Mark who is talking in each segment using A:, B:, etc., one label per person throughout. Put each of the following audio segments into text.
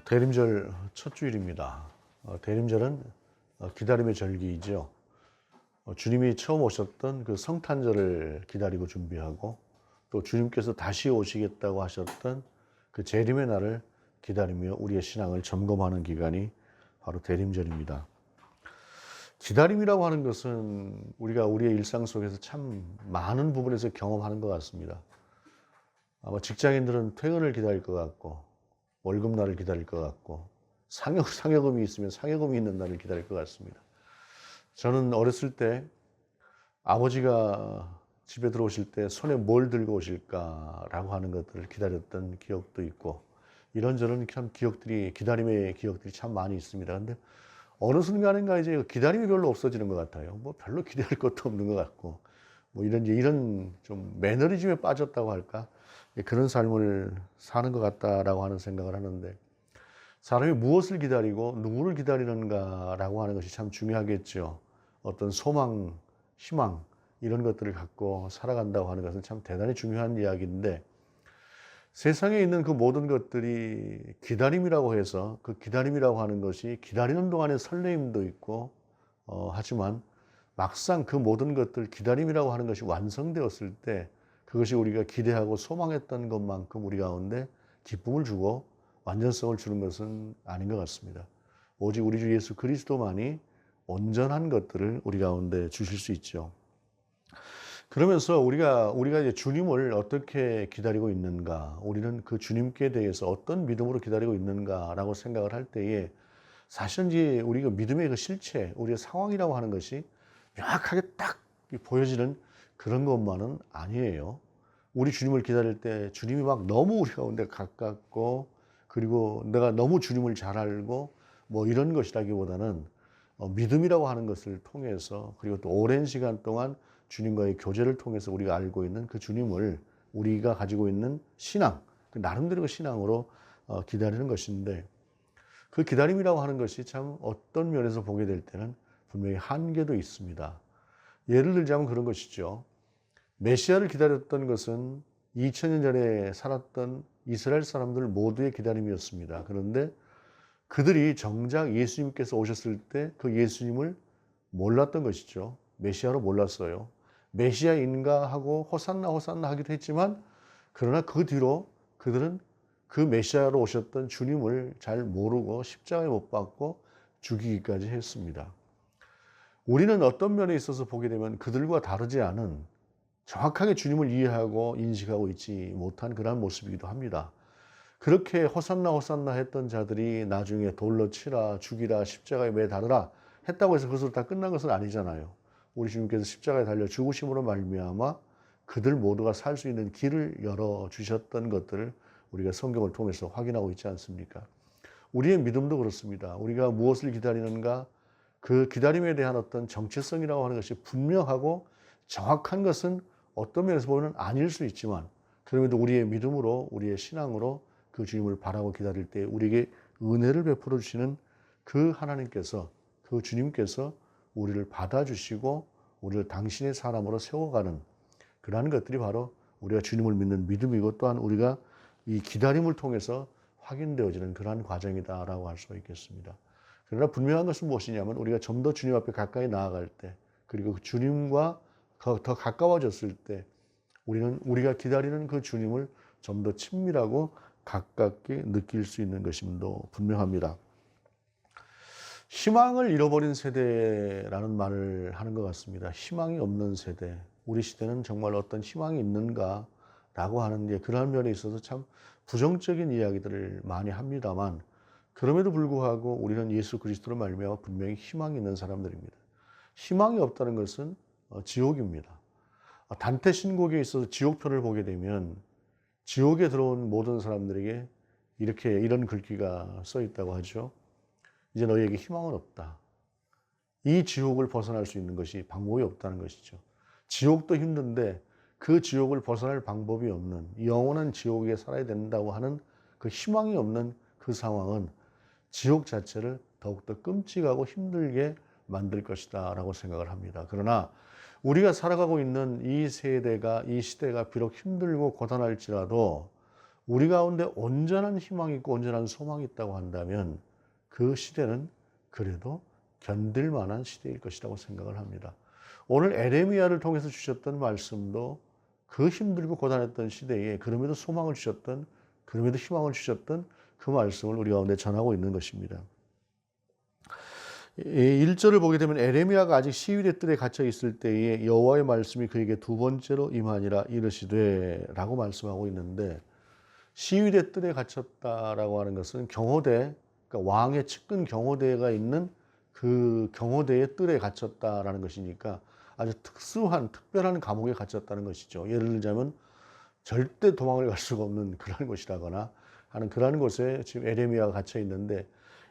A: 대림절 첫 주일입니다. 대림절은 기다림의 절기이죠. 주님이 처음 오셨던 그 성탄절을 기다리고 준비하고 또 주님께서 다시 오시겠다고 하셨던 그 재림의 날을 기다리며 우리의 신앙을 점검하는 기간이 바로 대림절입니다. 기다림이라고 하는 것은 우리가 우리의 일상 속에서 참 많은 부분에서 경험하는 것 같습니다. 아마 직장인들은 퇴근을 기다릴 것 같고 월급날을 기다릴 것 같고 상여금이 있으면 상여금이 있는 날을 기다릴 것 같습니다. 저는 어렸을 때 아버지가 집에 들어오실 때 손에 뭘 들고 오실까라고 하는 것들을 기다렸던 기억도 있고 이런저런 참 기다림의 기억들이 참 많이 있습니다. 근데 어느 순간인가 이제 기다림이 별로 없어지는 것 같아요. 뭐 별로 기대할 것도 없는 것 같고 뭐 이런 좀 매너리즘에 빠졌다고 할까? 그런 삶을 사는 것 같다라고 하는 생각을 하는데 사람이 무엇을 기다리고 누구를 기다리는가라고 하는 것이 참 중요하겠죠. 어떤 소망, 희망 이런 것들을 갖고 살아간다고 하는 것은 참 대단히 중요한 이야기인데 세상에 있는 그 모든 것들이 기다림이라고 해서 그 기다림이라고 하는 것이 기다리는 동안에 설레임도 있고 하지만 막상 그 모든 것들 기다림이라고 하는 것이 완성되었을 때 그것이 우리가 기대하고 소망했던 것만큼 우리 가운데 기쁨을 주고 완전성을 주는 것은 아닌 것 같습니다. 오직 우리 주 예수 그리스도만이 온전한 것들을 우리 가운데 주실 수 있죠. 그러면서 우리가 이제 주님을 어떻게 기다리고 있는가, 우리는 그 주님께 대해서 어떤 믿음으로 기다리고 있는가라고 생각을 할 때에 사실은 이제 우리가 믿음의 그 실체, 우리의 상황이라고 하는 것이 명확하게 딱 보여지는 그런 것만은 아니에요. 우리 주님을 기다릴 때 주님이 막 너무 우리 가운데 가깝고 그리고 내가 너무 주님을 잘 알고 뭐 이런 것이라기보다는 믿음이라고 하는 것을 통해서 그리고 또 오랜 시간 동안 주님과의 교제를 통해서 우리가 알고 있는 그 주님을 우리가 가지고 있는 신앙, 그 나름대로 신앙으로 기다리는 것인데 그 기다림이라고 하는 것이 참 어떤 면에서 보게 될 때는 분명히 한계도 있습니다. 예를 들자면 그런 것이죠. 메시아를 기다렸던 것은 2000년 전에 살았던 이스라엘 사람들 모두의 기다림이었습니다. 그런데 그들이 정작 예수님께서 오셨을 때 그 예수님을 몰랐던 것이죠. 메시아로 몰랐어요. 메시아인가 하고 호산나 호산나 하기도 했지만 그러나 그 뒤로 그들은 그 메시아로 오셨던 주님을 잘 모르고 십자가에 못 박고 죽이기까지 했습니다. 우리는 어떤 면에 있어서 보게 되면 그들과 다르지 않은 정확하게 주님을 이해하고 인식하고 있지 못한 그러한 모습이기도 합니다. 그렇게 호산나 호산나 했던 자들이 나중에 돌로 치라 죽이라 십자가에 매달으라 했다고 해서 그것으로 다 끝난 것은 아니잖아요. 우리 주님께서 십자가에 달려 죽으심으로 말미암아 그들 모두가 살 수 있는 길을 열어주셨던 것들을 우리가 성경을 통해서 확인하고 있지 않습니까? 우리의 믿음도 그렇습니다. 우리가 무엇을 기다리는가 그 기다림에 대한 어떤 정체성이라고 하는 것이 분명하고 정확한 것은 어떤 면에서 보면 아닐 수 있지만 그럼에도 우리의 믿음으로 우리의 신앙으로 그 주님을 바라고 기다릴 때 우리에게 은혜를 베풀어 주시는 그 하나님께서 그 주님께서 우리를 받아주시고 우리를 당신의 사람으로 세워가는 그러한 것들이 바로 우리가 주님을 믿는 믿음이고 또한 우리가 이 기다림을 통해서 확인되어지는 그러한 과정이다라고 할 수 있겠습니다. 그러나 분명한 것은 무엇이냐면 우리가 좀 더 주님 앞에 가까이 나아갈 때 그리고 그 주님과 더 가까워졌을 때 우리는 우리가 기다리는 그 주님을 좀 더 친밀하고 가깝게 느낄 수 있는 것임도 분명합니다. 희망을 잃어버린 세대라는 말을 하는 것 같습니다. 희망이 없는 세대. 우리 시대는 정말 어떤 희망이 있는가라고 하는 게 그런 면에 있어서 참 부정적인 이야기들을 많이 합니다만 그럼에도 불구하고 우리는 예수 그리스도로 말미암아 분명히 희망이 있는 사람들입니다. 희망이 없다는 것은 지옥입니다. 단테 신곡에 있어서 지옥편을 보게 되면 지옥에 들어온 모든 사람들에게 이런 글귀가 써 있다고 하죠. 이제 너희에게 희망은 없다. 이 지옥을 벗어날 수 있는 것이 방법이 없다는 것이죠. 지옥도 힘든데 그 지옥을 벗어날 방법이 없는 영원한 지옥에 살아야 된다고 하는 그 희망이 없는 그 상황은 지옥 자체를 더욱더 끔찍하고 힘들게 만들 것이다 라고 생각을 합니다. 그러나 우리가 살아가고 있는 이 세대가 이 시대가 비록 힘들고 고단할지라도 우리 가운데 온전한 희망이 있고 온전한 소망이 있다고 한다면 그 시대는 그래도 견딜 만한 시대일 것이라고 생각을 합니다. 오늘 에레미야를 통해서 주셨던 말씀도 그 힘들고 고단했던 시대에 그럼에도 소망을 주셨던, 그럼에도 희망을 주셨던 그 말씀을 우리 가운데 전하고 있는 것입니다. 1절을 보게 되면 에레미야가 아직 시위대 뜰에 갇혀 있을 때에 여호와의 말씀이 그에게 두 번째로 임하니라 이르시되 라고 말씀하고 있는데, 시위대 뜰에 갇혔다라고 하는 것은 경호대, 그러니까 왕의 측근 경호대가 있는 그 경호대의 뜰에 갇혔다라는 것이니까 아주 특별한 감옥에 갇혔다는 것이죠. 예를 들자면 절대 도망을 갈 수가 없는 그런 곳이라거나 하는 그런 곳에 지금 에레미야가 갇혀 있는데,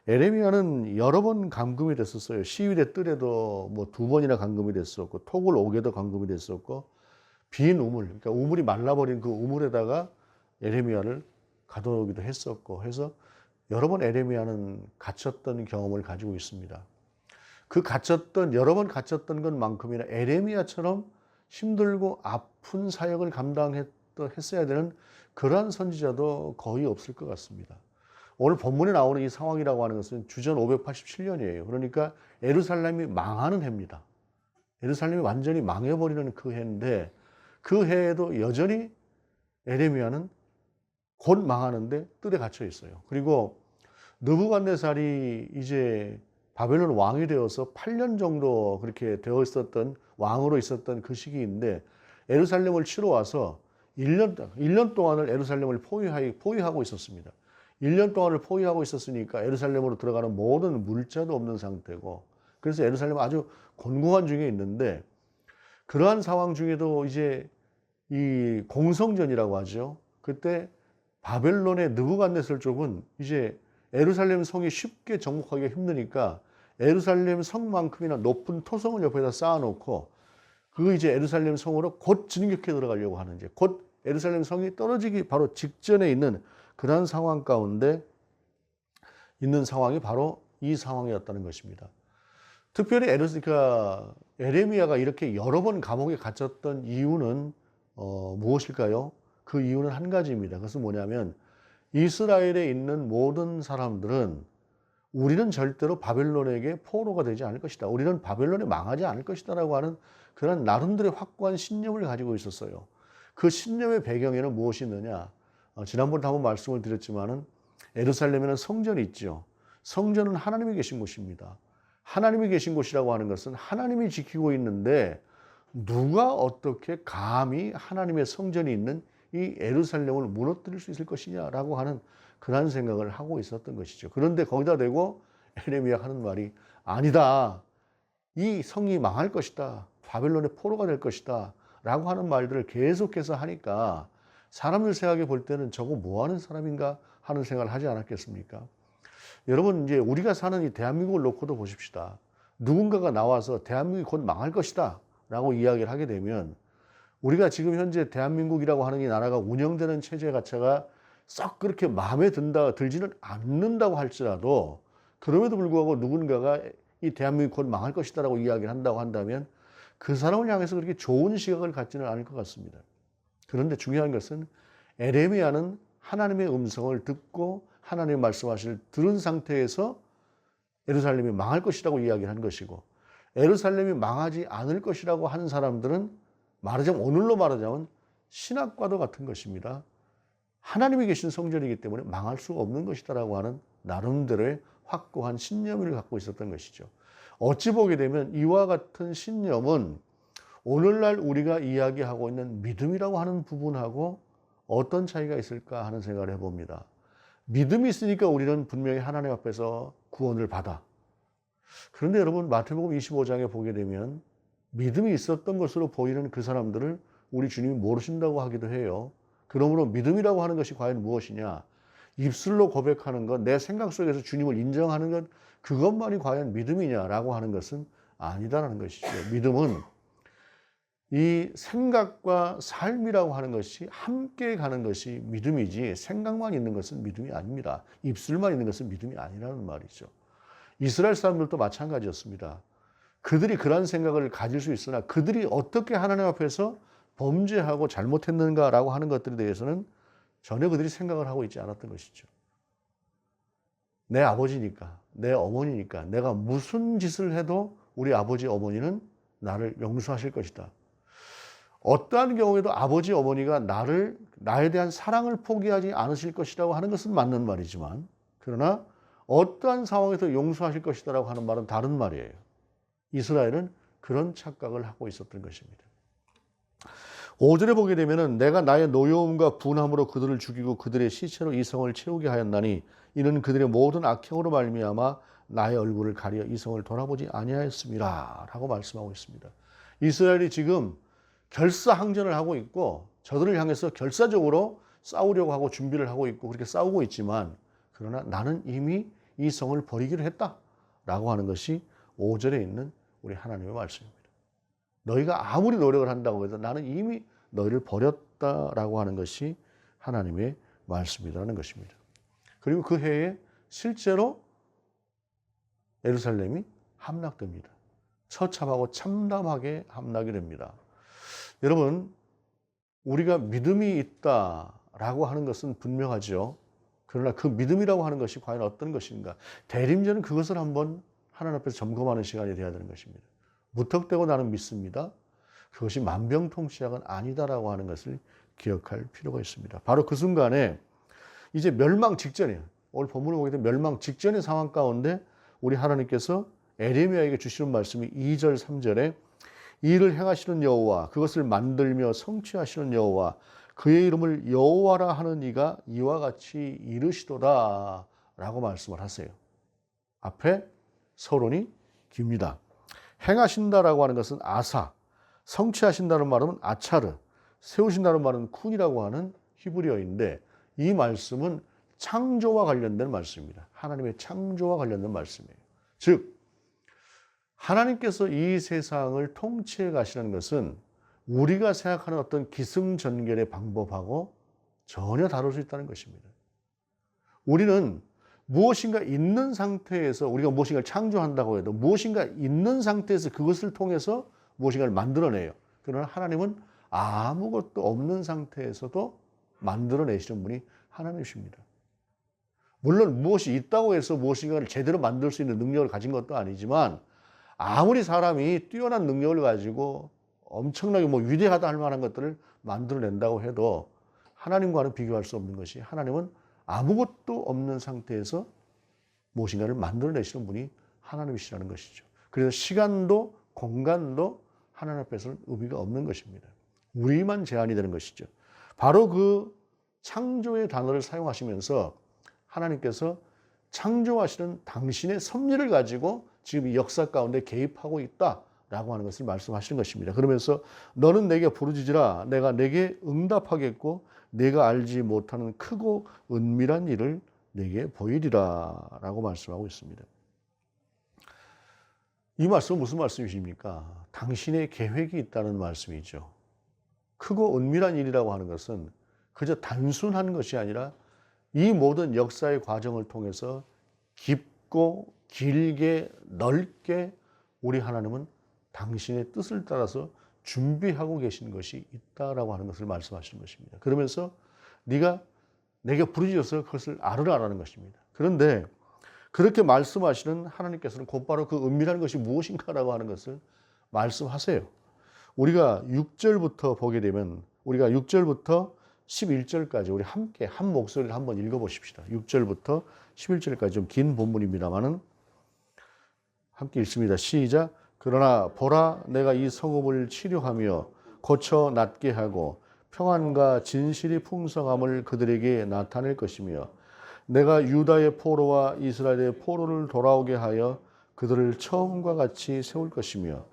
A: 에레미야는 여러 번 감금이 됐었어요. 시위대 뜰에도 뭐 2번이나 감금이 됐었고, 톡을 5개도 감금이 됐었고, 빈 우물, 그러니까 우물이 말라버린 그 우물에다가 에레미야를 가둬놓기도 했었고 해서 여러 번 에레미야는 갇혔던 경험을 가지고 있습니다. 그 여러 번 갇혔던 것만큼이나 에레미야처럼 힘들고 아픈 사역을 감당했어야 되는 그러한 선지자도 거의 없을 것 같습니다. 오늘 본문에 나오는 이 상황이라고 하는 것은 주전 587년이에요. 그러니까 예루살렘이 망하는 해입니다. 예루살렘이 완전히 망해버리는 그 해인데, 그 해에도 여전히 에레미야는 곧 망하는데 뜰에 갇혀 있어요. 그리고 느부갓네살이 이제 바벨론 왕이 되어서 8년 정도 그렇게 되어 있었던, 왕으로 있었던 그 시기인데, 예루살렘을 치러 와서 1년 동안을 예루살렘을 포위하고 있었습니다. 1년 동안을 포위하고 있었으니까 예루살렘으로 들어가는 모든 물자도 없는 상태고, 그래서 예루살렘은 아주 곤궁한 중에 있는데, 그러한 상황 중에도 이제 이 공성전이라고 하죠. 그때 바벨론의 느부갓네살 쪽은 이제 예루살렘 성이 쉽게 정복하기가 힘드니까 예루살렘 성만큼이나 높은 토성을 옆에다 쌓아놓고 그 이제 예루살렘 성으로 곧 진격해 들어가려고 하는, 이제 곧 예루살렘 성이 떨어지기 바로 직전에 있는 그런 상황 가운데 있는 상황이 바로 이 상황이었다는 것입니다. 특별히 에레미야가 이렇게 여러 번 감옥에 갇혔던 이유는 무엇일까요? 그 이유는 한 가지입니다. 그것은 뭐냐면, 이스라엘에 있는 모든 사람들은 우리는 절대로 바벨론에게 포로가 되지 않을 것이다, 우리는 바벨론에 망하지 않을 것이다 라고 하는 그런 나름대로의 확고한 신념을 가지고 있었어요. 그 신념의 배경에는 무엇이 있느냐? 지난번에 한번 말씀을 드렸지만은 예루살렘에는 성전이 있죠. 성전은 하나님이 계신 곳입니다. 하나님이 계신 곳이라고 하는 것은 하나님이 지키고 있는데, 누가 어떻게 감히 하나님의 성전이 있는 이 예루살렘을 무너뜨릴 수 있을 것이냐라고 하는 그런 생각을 하고 있었던 것이죠. 그런데 거기다 대고 에레미야가 하는 말이, 아니다, 이 성이 망할 것이다, 바벨론의 포로가 될 것이다 라고 하는 말들을 계속해서 하니까 사람들 생각해 볼 때는 저거 뭐 하는 사람인가 하는 생각을 하지 않았겠습니까? 여러분, 이제 우리가 사는 이 대한민국을 놓고도 보십시다. 누군가가 나와서 대한민국이 곧 망할 것이다 라고 이야기를 하게 되면, 우리가 지금 현재 대한민국이라고 하는 이 나라가 운영되는 체제 자체가 썩 그렇게 마음에 들지는 않는다고 할지라도, 그럼에도 불구하고 누군가가 이 대한민국이 곧 망할 것이다 라고 이야기를 한다고 한다면 그 사람을 향해서 그렇게 좋은 시각을 갖지는 않을 것 같습니다. 그런데 중요한 것은 에레미야는 하나님의 음성을 듣고 하나님의 말씀하시를 들은 상태에서 예루살렘이 망할 것이라고 이야기를 한 것이고, 예루살렘이 망하지 않을 것이라고 하는 사람들은 오늘로 말하자면 신학과도 같은 것입니다. 하나님이 계신 성전이기 때문에 망할 수가 없는 것이다라고 하는 나름대로의 확고한 신념을 갖고 있었던 것이죠. 어찌 보게 되면 이와 같은 신념은 오늘날 우리가 이야기하고 있는 믿음이라고 하는 부분하고 어떤 차이가 있을까 하는 생각을 해봅니다. 믿음이 있으니까 우리는 분명히 하나님 앞에서 구원을 받아. 그런데 여러분, 마태복음 25장에 보게 되면 믿음이 있었던 것으로 보이는 그 사람들을 우리 주님이 모르신다고 하기도 해요. 그러므로 믿음이라고 하는 것이 과연 무엇이냐? 입술로 고백하는 것, 내 생각 속에서 주님을 인정하는 것, 그것만이 과연 믿음이냐라고 하는 것은 아니다라는 것이죠. 믿음은 이 생각과 삶이라고 하는 것이 함께 가는 것이 믿음이지, 생각만 있는 것은 믿음이 아닙니다. 입술만 있는 것은 믿음이 아니라는 말이죠. 이스라엘 사람들도 마찬가지였습니다. 그들이 그런 생각을 가질 수 있으나 그들이 어떻게 하나님 앞에서 범죄하고 잘못했는가라고 하는 것들에 대해서는 전혀 그들이 생각을 하고 있지 않았던 것이죠. 내 아버지니까, 내 어머니니까 내가 무슨 짓을 해도 우리 아버지 어머니는 나를 용서하실 것이다. 어떠한 경우에도 아버지 어머니가 나에 대한 사랑을 포기하지 않으실 것이라고 하는 것은 맞는 말이지만, 그러나 어떠한 상황에서 용서하실 것이다라고 하는 말은 다른 말이에요. 이스라엘은 그런 착각을 하고 있었던 것입니다. 5절에 보게 되면은 내가 나의 노여움과 분함으로 그들을 죽이고 그들의 시체로 이 성을 채우게 하였나니 이는 그들의 모든 악행으로 말미암아 나의 얼굴을 가려 이 성을 돌아보지 아니하였음이라 라고 말씀하고 있습니다. 이스라엘이 지금 결사항전을 하고 있고 저들을 향해서 결사적으로 싸우려고 하고 준비를 하고 있고 그렇게 싸우고 있지만, 그러나 나는 이미 이 성을 버리기로 했다라고 하는 것이 5절에 있는 우리 하나님의 말씀입니다. 너희가 아무리 노력을 한다고 해도 나는 이미 너희를 버렸다라고 하는 것이 하나님의 말씀이라는 것입니다. 그리고 그 해에 실제로 예루살렘이 함락됩니다. 처참하고 참담하게 함락이 됩니다. 여러분, 우리가 믿음이 있다라고 하는 것은 분명하죠. 그러나 그 믿음이라고 하는 것이 과연 어떤 것인가? 대림절은 그것을 한번 하나님 앞에서 점검하는 시간이 되어야 되는 것입니다. 무턱대고 나는 믿습니다. 그것이 만병통치약은 아니다라고 하는 것을 기억할 필요가 있습니다. 바로 그 순간에 이제 멸망 직전이에요. 오늘 본문을 보게 되면 멸망 직전의 상황 가운데 우리 하나님께서 에레미야에게 주시는 말씀이 2절, 3절에 이 일을 행하시는 여호와, 그것을 만들며 성취하시는 여호와, 그의 이름을 여호와라 하는 이가 이와 같이 이르시도다 라고 말씀을 하세요. 앞에 서론이 깁니다. 행하신다라고 하는 것은 아사, 성취하신다는 말은 아차르, 세우신다는 말은 쿤이라고 하는 히브리어인데, 이 말씀은 창조와 관련된 말씀입니다. 하나님의 창조와 관련된 말씀이에요. 즉 하나님께서 이 세상을 통치해 가시는 것은 우리가 생각하는 어떤 기승전결의 방법하고 전혀 다를 수 있다는 것입니다. 우리는 무엇인가 있는 상태에서, 우리가 무엇인가를 창조한다고 해도 무엇인가 있는 상태에서 그것을 통해서 무엇인가를 만들어내요. 그러나 하나님은 아무것도 없는 상태에서도 만들어내시는 분이 하나님이십니다. 물론 무엇이 있다고 해서 무엇인가를 제대로 만들 수 있는 능력을 가진 것도 아니지만, 아무리 사람이 뛰어난 능력을 가지고 엄청나게 위대하다 할 만한 것들을 만들어낸다고 해도 하나님과는 비교할 수 없는 것이, 하나님은 아무것도 없는 상태에서 무엇인가를 만들어내시는 분이 하나님이시라는 것이죠. 그래서 시간도 공간도 하나님 앞에서는 의미가 없는 것입니다. 우리만 제한이 되는 것이죠. 바로 그 창조의 단어를 사용하시면서 하나님께서 창조하시는 당신의 섭리를 가지고 지금 이 역사 가운데 개입하고 있다라고 하는 것을 말씀하시는 것입니다. 그러면서 너는 내게 부르짖으라, 내가 내게 응답하겠고 내가 알지 못하는 크고 은밀한 일을 내게 보이리라 라고 말씀하고 있습니다. 이 말씀은 무슨 말씀이십니까? 당신의 계획이 있다는 말씀이죠. 크고 은밀한 일이라고 하는 것은 그저 단순한 것이 아니라 이 모든 역사의 과정을 통해서 깊고 길게 넓게 우리 하나님은 당신의 뜻을 따라서 준비하고 계신 것이 있다라고 하는 것을 말씀하시는 것입니다. 그러면서 네가 내게 부르짖어서 그것을 알으라라는 것입니다. 그런데 그렇게 말씀하시는 하나님께서는 곧바로 그 은밀한 것이 무엇인가라고 하는 것을 말씀하세요. 우리가 6절부터 보게 되면, 우리가 6절부터 11절까지 우리 함께 한 목소리를 한번 읽어보십시다. 6절부터 11절까지 좀 긴 본문입니다만은 함께 읽습니다. 시작. 그러나 보라, 내가 이 성읍을 치료하며 고쳐 낫게 하고 평안과 진실이 풍성함을 그들에게 나타낼 것이며, 내가 유다의 포로와 이스라엘의 포로를 돌아오게 하여 그들을 처음과 같이 세울 것이며,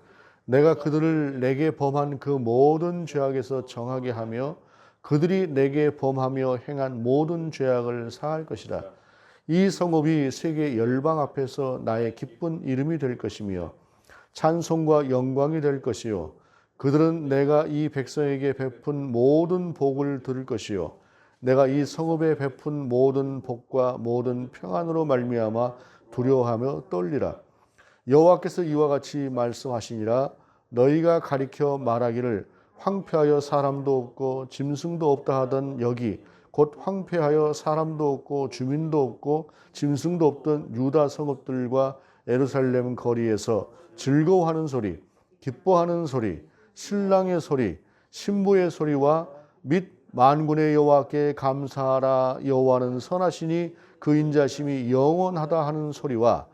A: 내가 그들을 내게 범한 그 모든 죄악에서 정하게 하며 그들이 내게 범하며 행한 모든 죄악을 사할 것이라. 이 성읍이 세계 열방 앞에서 나의 기쁜 이름이 될 것이며 찬송과 영광이 될 것이요, 그들은 내가 이 백성에게 베푼 모든 복을 들을 것이요, 내가 이 성읍에 베푼 모든 복과 모든 평안으로 말미암아 두려워하며 떨리라. 여호와께서 이와 같이 말씀하시니라. 너희가 가리켜 말하기를 황폐하여 사람도 없고 짐승도 없다 하던 여기 곧 황폐하여 사람도 없고 주민도 없고 짐승도 없던 유다 성읍들과 예루살렘 거리에서 즐거워하는 소리, 기뻐하는 소리, 신랑의 소리, 신부의 소리와 및 만군의 여호와께 감사하라. 여호와는 선하시니 그 인자심이 영원하다 하는 소리와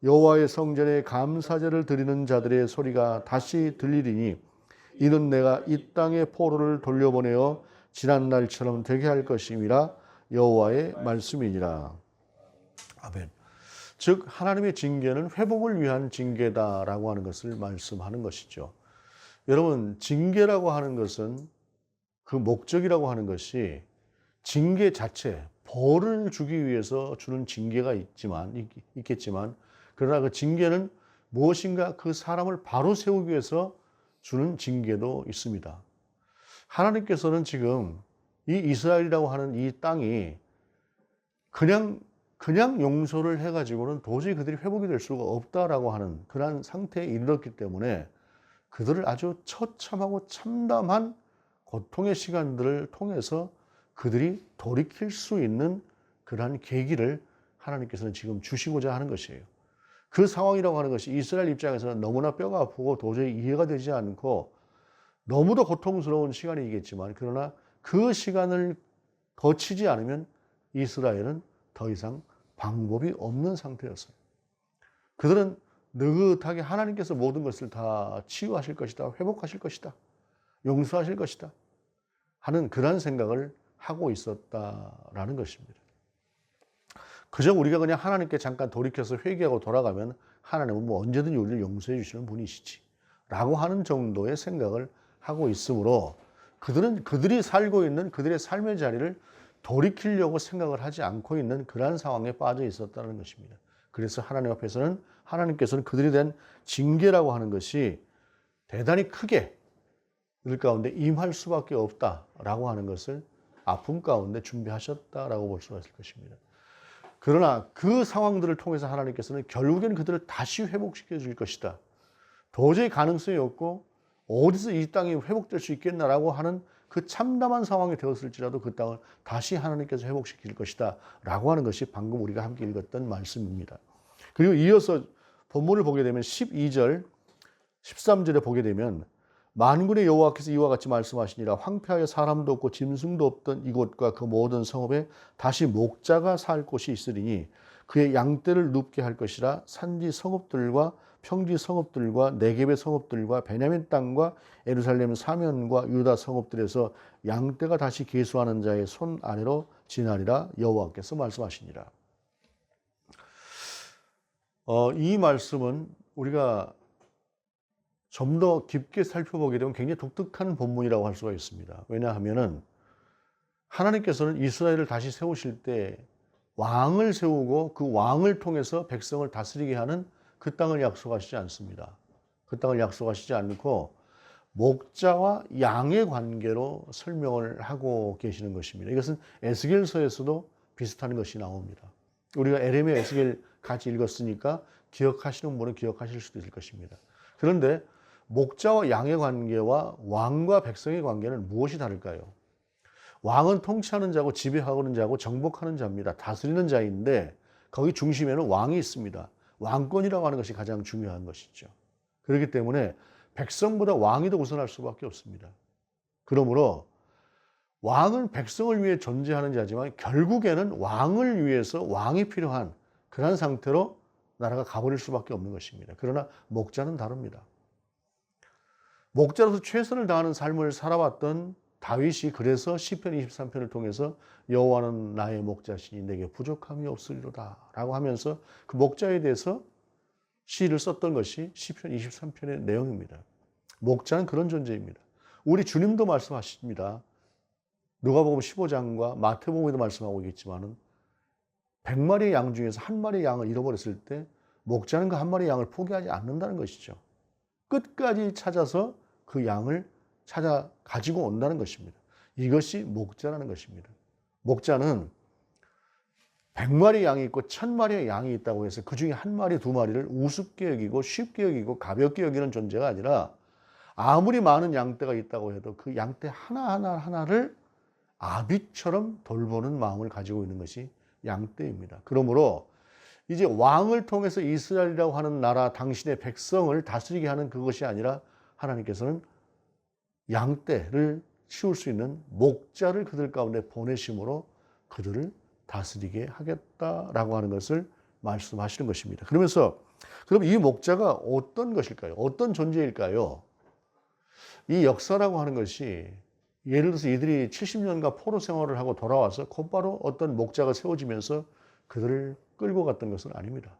A: 여호와의 성전에 감사제를 드리는 자들의 소리가 다시 들리리니 이는 내가 이 땅에 포로를 돌려보내어 지난 날처럼 되게 할 것임이라. 여호와의 말씀이니라. 아멘. 즉 하나님의 징계는 회복을 위한 징계다라고 하는 것을 말씀하는 것이죠. 여러분, 징계라고 하는 것은 그 목적이라고 하는 것이 징계 자체, 벌을 주기 위해서 주는 징계가 있겠지만 그러나 그 징계는 무엇인가 그 사람을 바로 세우기 위해서 주는 징계도 있습니다. 하나님께서는 지금 이 이스라엘이라고 하는 이 땅이 그냥 용서를 해가지고는 도저히 그들이 회복이 될 수가 없다라고 하는 그러한 상태에 이르렀기 때문에 그들을 아주 처참하고 참담한 고통의 시간들을 통해서 그들이 돌이킬 수 있는 그러한 계기를 하나님께서는 지금 주시고자 하는 것이에요. 그 상황이라고 하는 것이 이스라엘 입장에서는 너무나 뼈가 아프고 도저히 이해가 되지 않고 너무도 고통스러운 시간이겠지만 그러나 그 시간을 거치지 않으면 이스라엘은 더 이상 방법이 없는 상태였어요. 그들은 느긋하게 하나님께서 모든 것을 다 치유하실 것이다, 회복하실 것이다, 용서하실 것이다 하는 그런 생각을 하고 있었다라는 것입니다. 그저 우리가 그냥 하나님께 잠깐 돌이켜서 회개하고 돌아가면 하나님은 뭐 언제든지 우리를 용서해 주시는 분이시지 라고 하는 정도의 생각을 하고 있으므로 그들이 살고 있는 그들의 삶의 자리를 돌이키려고 생각을 하지 않고 있는 그러한 상황에 빠져 있었다는 것입니다. 그래서 하나님 앞에서는 하나님께서는 그들에 대한 징계라고 하는 것이 대단히 크게 그들 가운데 임할 수밖에 없다라고 하는 것을 아픔 가운데 준비하셨다라고 볼 수가 있을 것입니다. 그러나 그 상황들을 통해서 하나님께서는 결국엔 그들을 다시 회복시켜 줄 것이다. 도저히 가능성이 없고 어디서 이 땅이 회복될 수 있겠나라고 하는 그 참담한 상황이 되었을지라도 그 땅을 다시 하나님께서 회복시킬 것이다 라고 하는 것이 방금 우리가 함께 읽었던 말씀입니다. 그리고 이어서 본문을 보게 되면 12절, 13절에 보게 되면 만군의 여호와께서 이와 같이 말씀하시니라. 황폐하여 사람도 없고 짐승도 없던 이곳과 그 모든 성읍에 다시 목자가 살 곳이 있으리니 그의 양떼를 눕게 할 것이라. 산지 성읍들과 평지 성읍들과 네겝의 성읍들과 베냐민 땅과 예루살렘 사면과 유다 성읍들에서 양떼가 다시 계수하는 자의 손 아래로 지나리라. 여호와께서 말씀하시니라. 이 말씀은 우리가 좀 더 깊게 살펴보게 되면 굉장히 독특한 본문이라고 할 수가 있습니다. 왜냐하면은 하나님께서는 이스라엘을 다시 세우실 때 왕을 세우고 그 왕을 통해서 백성을 다스리게 하는 그 땅을 약속하시지 않습니다. 그 땅을 약속하시지 않고 목자와 양의 관계로 설명을 하고 계시는 것입니다. 이것은 에스겔서에서도 비슷한 것이 나옵니다. 우리가 에레미야, 에스겔 같이 읽었으니까 기억하시는 분은 기억하실 수도 있을 것입니다. 그런데 목자와 양의 관계와 왕과 백성의 관계는 무엇이 다를까요? 왕은 통치하는 자고 지배하는 자고 정복하는 자입니다. 다스리는 자인데 거기 중심에는 왕이 있습니다. 왕권이라고 하는 것이 가장 중요한 것이죠. 그렇기 때문에 백성보다 왕이 더 우선할 수밖에 없습니다. 그러므로 왕은 백성을 위해 존재하는 자지만 결국에는 왕을 위해서 왕이 필요한 그런 상태로 나라가 가버릴 수밖에 없는 것입니다. 그러나 목자는 다릅니다. 목자로서 최선을 다하는 삶을 살아왔던 다윗이 그래서 시편 23편을 통해서 여호와는 나의 목자시니 내게 부족함이 없으리로다 라고 하면서 그 목자에 대해서 시를 썼던 것이 시편 23편의 내용입니다. 목자는 그런 존재입니다. 우리 주님도 말씀하십니다. 누가복음 15장과 마태복음에도 말씀하고 있겠지만은 100마리의 양 중에서 한 마리의 양을 잃어버렸을 때 목자는 그 한 마리의 양을 포기하지 않는다는 것이죠. 끝까지 찾아서 그 양을 찾아 가지고 온다는 것입니다. 이것이 목자라는 것입니다. 목자는 100마리의 양이 있고 1000마리의 양이 있다고 해서 그 중에 한 마리, 두 마리를 우습게 여기고 쉽게 여기고 가볍게 여기는 존재가 아니라 아무리 많은 양떼가 있다고 해도 그 양떼 하나하나를 아비처럼 돌보는 마음을 가지고 있는 것이 양떼입니다. 그러므로 이제 왕을 통해서 이스라엘이라고 하는 나라, 당신의 백성을 다스리게 하는 그것이 아니라 하나님께서는 양떼를 치울 수 있는 목자를 그들 가운데 보내심으로 그들을 다스리게 하겠다라고 하는 것을 말씀하시는 것입니다. 그러면서 그럼 이 목자가 어떤 것일까요? 어떤 존재일까요? 이 역사라고 하는 것이 예를 들어서 이들이 70년간 포로 생활을 하고 돌아와서 곧바로 어떤 목자가 세워지면서 그들을 끌고 갔던 것은 아닙니다.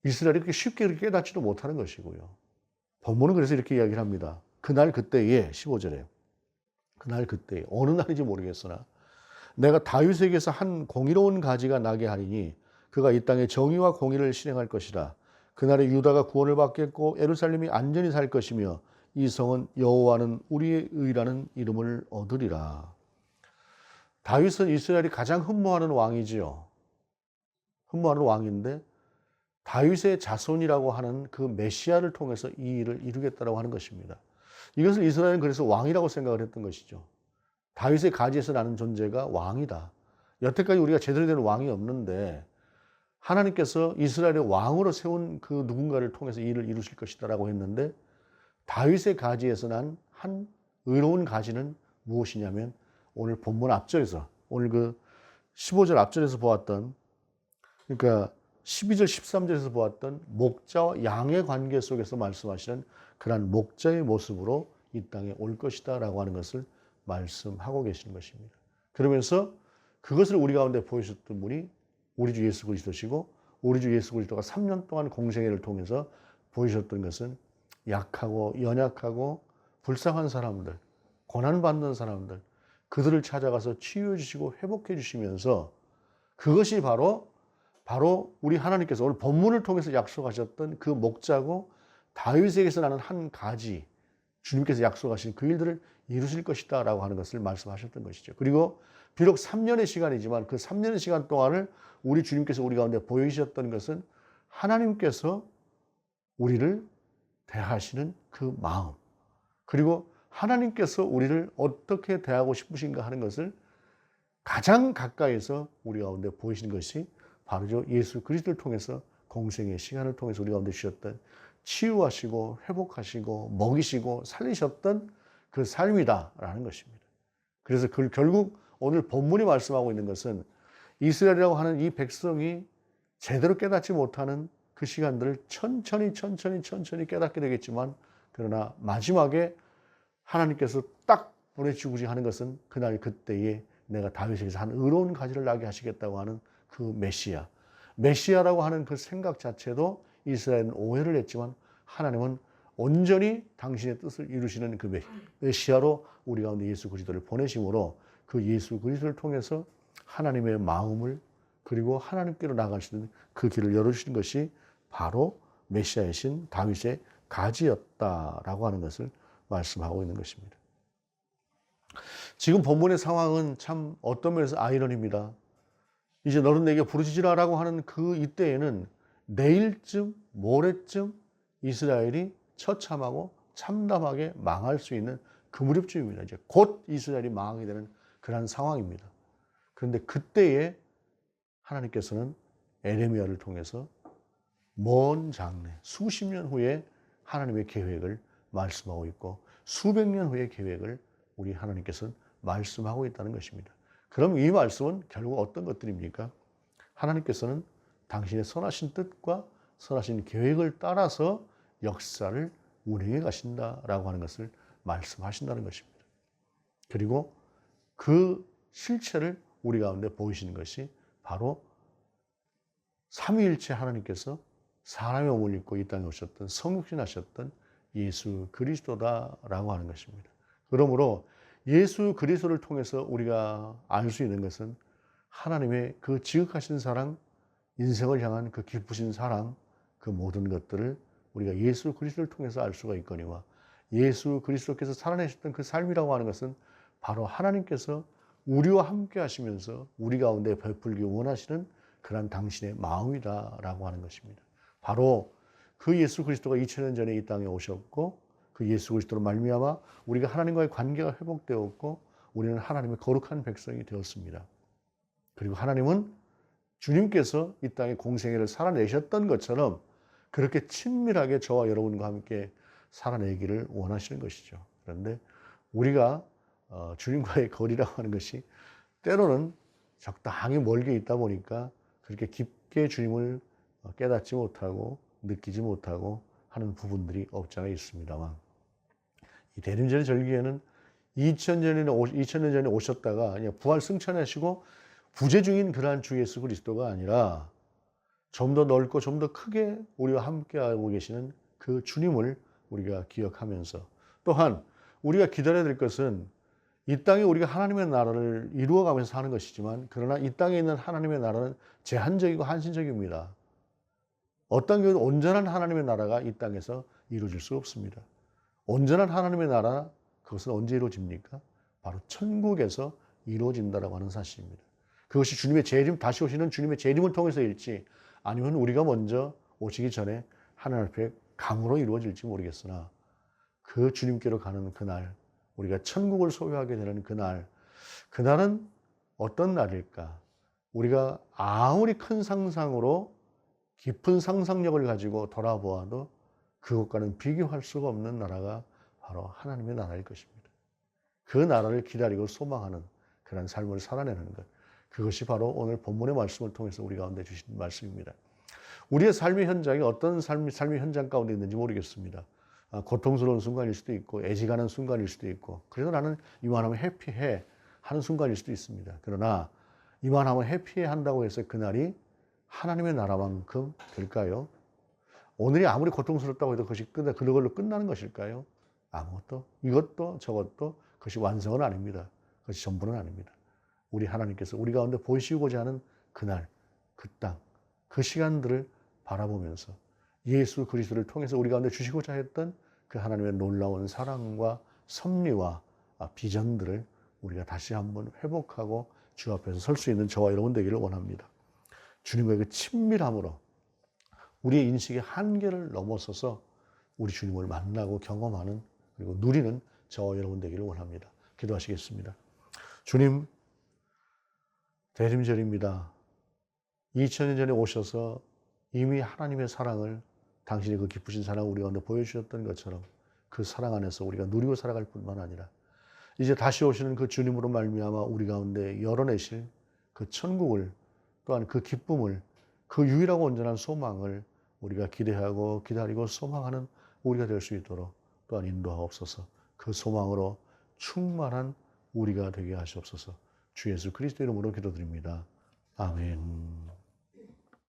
A: 이스라엘이 그렇게 쉽게 그렇게 깨닫지도 못하는 것이고요. 본문은 그래서 이렇게 이야기를 합니다. 그날 그때에 15절에 그날 그때에 어느 날인지 모르겠으나 내가 다윗에게서 한 공의로운 가지가 나게 하리니 그가 이 땅에 정의와 공의를 실행할 것이라. 그날에 유다가 구원을 받겠고 예루살렘이 안전히 살 것이며 이 성은 여호와는 우리의 의라는 이름을 얻으리라. 다윗은 이스라엘이 가장 흠모하는 왕이지요. 흠모하는 왕인데 다윗의 자손이라고 하는 그 메시아를 통해서 이 일을 이루겠다라고 하는 것입니다. 이것을 이스라엘은 그래서 왕이라고 생각을 했던 것이죠. 다윗의 가지에서 나는 존재가 왕이다. 여태까지 우리가 제대로 된 왕이 없는데 하나님께서 이스라엘의 왕으로 세운 그 누군가를 통해서 이 일을 이루실 것이다라고 했는데 다윗의 가지에서 난 한 의로운 가지는 무엇이냐면 오늘 본문 앞절에서 오늘 그 15절 앞절에서 보았던 그러니까 12절 13절에서 보았던 목자와 양의 관계 속에서 말씀하시는 그러한 목자의 모습으로 이 땅에 올 것이다 라고 하는 것을 말씀하고 계시는 것입니다. 그러면서 그것을 우리 가운데 보여주셨던 분이 우리 주 예수 그리스도시고 우리 주 예수 그리스도가 3년 동안 공생애를 통해서 보여주셨던 것은 약하고 연약하고 불쌍한 사람들, 고난받는 사람들, 그들을 찾아가서 치유해 주시고 회복해 주시면서 그것이 바로 우리 하나님께서 오늘 본문을 통해서 약속하셨던 그 목자고 다윗에게서 나는 한 가지 주님께서 약속하신 그 일들을 이루실 것이다 라고 하는 것을 말씀하셨던 것이죠. 그리고 비록 3년의 시간이지만 그 3년의 시간 동안을 우리 주님께서 우리 가운데 보여주셨던 것은 하나님께서 우리를 대하시는 그 마음, 그리고 하나님께서 우리를 어떻게 대하고 싶으신가 하는 것을 가장 가까이서 우리 가운데 보이시는 것이 바로 예수 그리스도를 통해서 공생의 시간을 통해서 우리 가운데 주셨던 치유하시고 회복하시고 먹이시고 살리셨던 그 삶이다라는 것입니다. 그래서 그 결국 오늘 본문이 말씀하고 있는 것은 이스라엘이라고 하는 이 백성이 제대로 깨닫지 못하는 그 시간들을 천천히 깨닫게 되겠지만 그러나 마지막에 하나님께서 딱 보내주고자 하는 것은 그날 그때에 내가 다윗에게서 한 의로운 가지를 나게 하시겠다고 하는 그 메시아라고 하는 그 생각 자체도 이스라엘은 오해를 했지만 하나님은 온전히 당신의 뜻을 이루시는 그 메시아로 우리 가운데 예수 그리스도를 보내심으로 그 예수 그리스도를 통해서 하나님의 마음을 그리고 하나님께로 나갈 수 있는 그 길을 열어주신 것이 바로 메시아이신 다윗의 가지였다라고 하는 것을 말씀하고 있는 것입니다. 지금 본문의 상황은 참 어떤 면에서 아이러니입니다. 이제 너는 내게 부르짖으라라고 하는 그 이때에는 내일쯤 모레쯤 이스라엘이 처참하고 참담하게 망할 수 있는 그 무렵쯤입니다. 이제 곧 이스라엘이 망하게 되는 그런 상황입니다. 그런데 그때에 하나님께서는 에레미야를 통해서 먼 장래 수십 년 후에 하나님의 계획을 말씀하고 있고 수백 년 후의 계획을 우리 하나님께서는 말씀하고 있다는 것입니다. 그럼 이 말씀은 결국 어떤 것들입니까? 하나님께서는 당신의 선하신 뜻과 선하신 계획을 따라서 역사를 운행해 가신다라고 하는 것을 말씀하신다는 것입니다. 그리고 그 실체를 우리 가운데 보이시는 것이 바로 삼위일체 하나님께서 사람의 몸을 입고 이 땅에 오셨던 성육신하셨던 예수 그리스도다라고 하는 것입니다. 그러므로 예수 그리스도를 통해서 우리가 알 수 있는 것은 하나님의 그 지극하신 사랑, 인생을 향한 그 기쁘신 사랑, 그 모든 것들을 우리가 예수 그리스도를 통해서 알 수가 있거니와 예수 그리스도께서 살아내셨던 그 삶이라고 하는 것은 바로 하나님께서 우리와 함께 하시면서 우리 가운데 베풀기 원하시는 그런 당신의 마음이다라고 하는 것입니다. 바로 그 예수 그리스도가 2000년 전에 이 땅에 오셨고 그 예수 그리스도로 말미암아 우리가 하나님과의 관계가 회복되었고 우리는 하나님의 거룩한 백성이 되었습니다. 그리고 하나님은 주님께서 이 땅의 공생애를 살아내셨던 것처럼 그렇게 친밀하게 저와 여러분과 함께 살아내기를 원하시는 것이죠. 그런데 우리가 주님과의 거리라고 하는 것이 때로는 적당히 멀게 있다 보니까 그렇게 깊게 주님을 깨닫지 못하고 느끼지 못하고 하는 부분들이 없지 않아 있습니다만, 이 대림절 절기에는 2000년 전에 오셨다가 부활 승천하시고 부재 중인 그러한 주 예수 그리스도가 아니라 좀 더 넓고 좀 더 크게 우리와 함께하고 계시는 그 주님을 우리가 기억하면서, 또한 우리가 기다려야 될 것은 이 땅에 우리가 하나님의 나라를 이루어가면서 사는 것이지만, 그러나 이 땅에 있는 하나님의 나라는 제한적이고 한시적입니다. 어떤 경우는 온전한 하나님의 나라가 이 땅에서 이루어질 수 없습니다. 온전한 하나님의 나라, 그것은 언제 이루어집니까? 바로 천국에서 이루어진다라고 하는 사실입니다. 그것이 주님의 재림, 다시 오시는 주님의 재림을 통해서일지 아니면 우리가 먼저 오시기 전에 하나님 앞에 감으로 이루어질지 모르겠으나, 그 주님께로 가는 그날, 우리가 천국을 소유하게 되는 그날은 어떤 날일까? 우리가 아무리 큰 상상으로 깊은 상상력을 가지고 돌아보아도 그것과는 비교할 수가 없는 나라가 바로 하나님의 나라일 것입니다. 그 나라를 기다리고 소망하는 그런 삶을 살아내는 것, 그것이 바로 오늘 본문의 말씀을 통해서 우리 가운데 주신 말씀입니다. 우리의 삶의 현장이 어떤 삶의 현장 가운데 있는지 모르겠습니다. 고통스러운 순간일 수도 있고 애지가는 순간일 수도 있고, 그래서 나는 이만하면 해피해 하는 순간일 수도 있습니다. 그러나 이만하면 해피해 한다고 해서 그날이 하나님의 나라만큼 될까요? 오늘이 아무리 고통스럽다고 해도 그것이 그걸로 끝나는 것일까요? 아무것도, 이것도 저것도 그것이 완성은 아닙니다. 그것이 전부는 아닙니다. 우리 하나님께서 우리 가운데 보시고자 하는 그날, 그 땅, 그 시간들을 바라보면서 예수 그리스도를 통해서 우리 가운데 주시고자 했던 그 하나님의 놀라운 사랑과 섭리와 비전들을 우리가 다시 한번 회복하고 주 앞에서 설 수 있는 저와 여러분 되기를 원합니다. 주님과의 그 친밀함으로 우리의 인식의 한계를 넘어서서 우리 주님을 만나고 경험하는, 그리고 누리는 저와 여러분 되기를 원합니다. 기도하시겠습니다. 주님, 대림절입니다. 2000년 전에 오셔서 이미 하나님의 사랑을, 당신의 그 기쁘신 사랑을 우리 가운데 보여주셨던 것처럼 그 사랑 안에서 우리가 누리고 살아갈 뿐만 아니라 이제 다시 오시는 그 주님으로 말미암아 우리 가운데 열어내실 그 천국을, 또한 그 기쁨을, 그 유일하고 온전한 소망을 우리가 기대하고 기다리고 소망하는 우리가 될 수 있도록 또한 인도하옵소서. 그 소망으로 충만한 우리가 되게 하시옵소서. 주 예수 그리스도 이름으로 기도드립니다. 아멘.